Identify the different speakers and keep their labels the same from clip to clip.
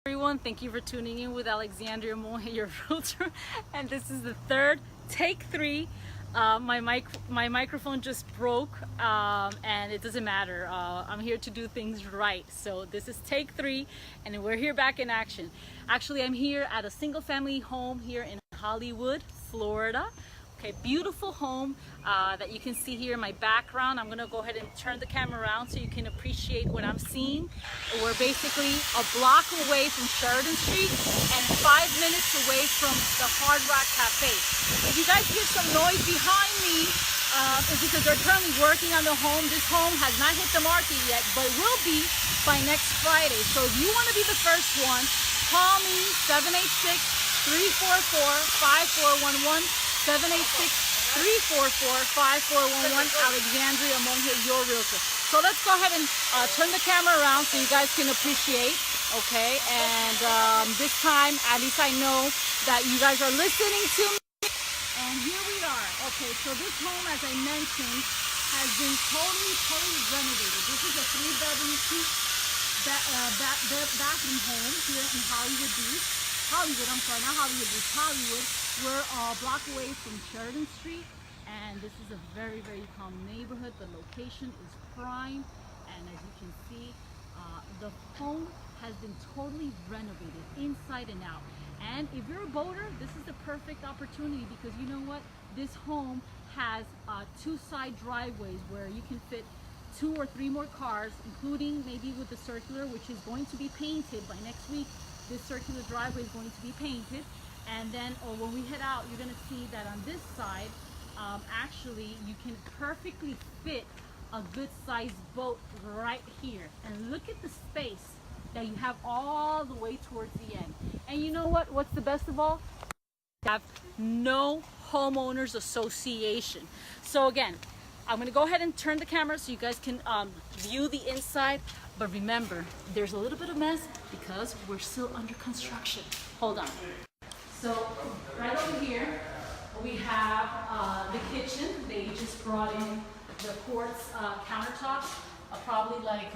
Speaker 1: Everyone, thank you for tuning in with Alexandria Mohe, your realtor, and this is the third take 3. My microphone just broke, and it doesn't matter. I'm here to do things right. So this is take 3, and we're here back in action. Actually, I'm here at a single family home here in Hollywood, Florida. Okay, beautiful home that you can see here in my background. I'm gonna go ahead and turn the camera around so you can appreciate what I'm seeing. We're basically a block away from Sheridan St and 5 minutes away from the Hard Rock Cafe. If you guys hear some noise behind me, it's because they're currently working on the home. This home has not hit the market yet, but will be by next Friday. So if you want to be the first one, call me 786-344-5411. 786-344-5411, Alexandria Mohe, your realtor. So let's go ahead and turn the camera around so you guys can appreciate, okay? And this time, at least I know that you guys are listening to me. And here we are. Okay, so this home, as I mentioned, has been totally renovated. This is a 3-bedroom, 2-bathroom home here in Hollywood Beach. Hollywood. We're a block away from Sheridan St, and this is a very calm neighborhood. The location is prime, and as you can see, the home has been totally renovated inside and out. And if you're a boater, this is the perfect opportunity, because you know what? This home has 2 side driveways where you can fit 2 or 3 more cars, including maybe with the circular, which is going to be painted by next week. This circular driveway is going to be painted, and then when we head out, you're going to see that on this side, actually you can perfectly fit a good sized boat right here. And look at the space that you have all the way towards the end. And you know what? What's the best of all? You have no homeowners association. So again, I'm going to go ahead and turn the camera so you guys can view the inside. But remember, there's a little bit of mess because we're still under construction. Hold on. So right over here, we have the kitchen. They just brought in the quartz countertops probably like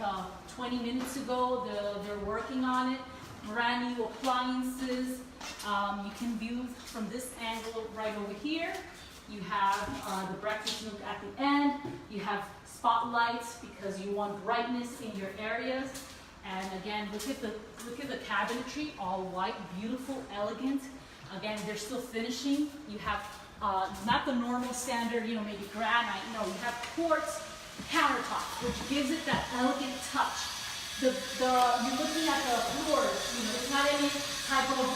Speaker 1: 20 minutes ago. They're working on it. Brand new appliances. You can view from this angle right over here. You have the breakfast nook at the end. You have spotlights because you want brightness in your areas. And again, look at the cabinetry, all white, beautiful, elegant. Again, they're still finishing. You have not the normal standard, maybe granite. No, you have quartz countertops, which gives it that elegant touch. You're looking at the floors. It's not any type of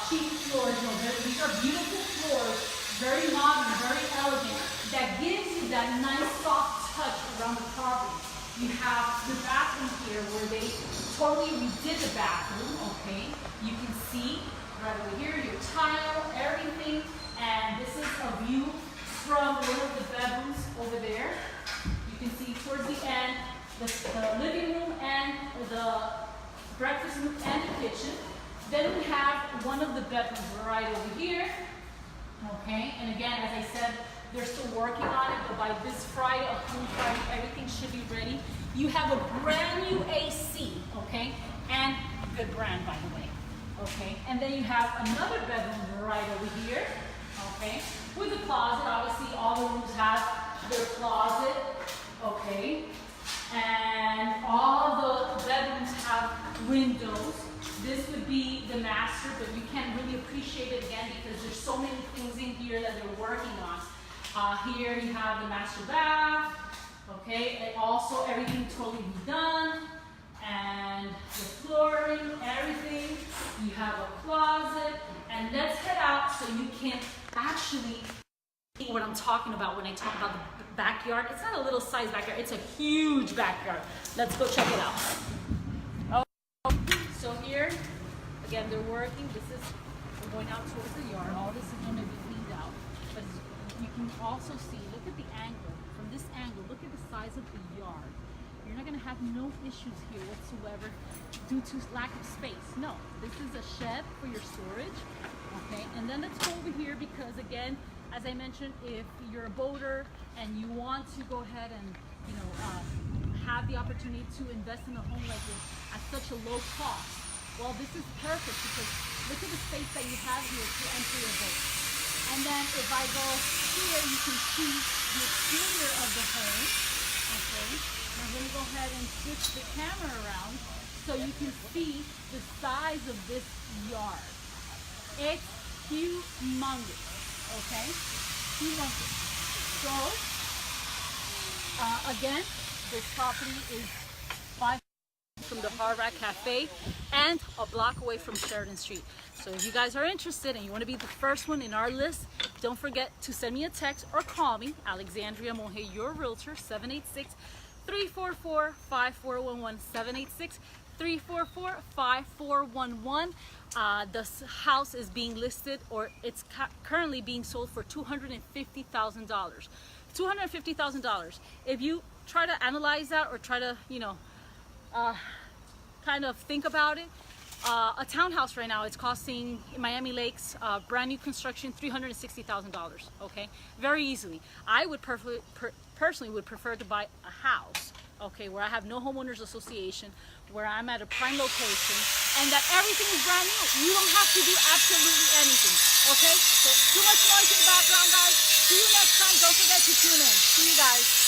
Speaker 1: cheap floors. These are beautiful floors. Very modern, very elegant, that gives you that nice soft touch around the property. You have the bathroom here where they totally redid the bathroom, okay? You can see right over here your tile, everything, and this is a view from one of the bedrooms over there. You can see towards the end the living room and the breakfast room and the kitchen. Then we have one of the bedrooms right over here. Okay, and again, as I said, they're still working on it, but by this Friday, upcoming Friday, everything should be ready. You have a brand new AC, okay, and good brand, by the way, okay. And then you have another bedroom right over here, okay, with a closet. Obviously, all the rooms have their closet, okay, and all the bedrooms have windows. This would be the master, but you can't really appreciate it again because there's so many things in here that they're working on. Here you have the master bath, okay, and also everything totally redone, and the flooring, everything. You have a closet, and let's head out so you can actually see what I'm talking about when I talk about the backyard. It's not a little size backyard, it's a huge backyard. Let's go check it out. So here, again, they're working. We're going out towards the yard. All this is going to be cleaned out. But you can also see, look at the angle. From this angle, look at the size of the yard. You're not going to have no issues here whatsoever due to lack of space. No, this is a shed for your storage. Okay, and then let's go over here because, again, as I mentioned, if you're a boater and you want to go ahead and, have the opportunity to invest in a home like this at such a low cost, Well, this is perfect because look at the space that you have here to enter your boat. And then if I go here, you can see the exterior of the home. Okay, I'm going to go ahead and switch the camera around so you can see the size of this yard. It's humongous, okay? Humongous. So, again, this property is 5 from the Hard Rock Cafe and a block away from Sheridan Street. So if you guys are interested and you want to be the first one in our list, don't forget to send me a text or call me, Alexandria Moje, your realtor, 786-344-5411, 786-344-5411. This house is being listed, or it's currently being sold for $250,000. $250,000. If you try to analyze that or try to, kind of think about it, a townhouse right now, it's costing in Miami Lakes, brand new construction, $360,000. Okay, very easily. I would personally would prefer to buy a house, okay, where I have no homeowners association, where I'm at a prime location, and that everything is brand new. You don't have to do absolutely anything. Okay, so too much noise in the background, guys. See you next time. Don't forget to tune in. See you guys.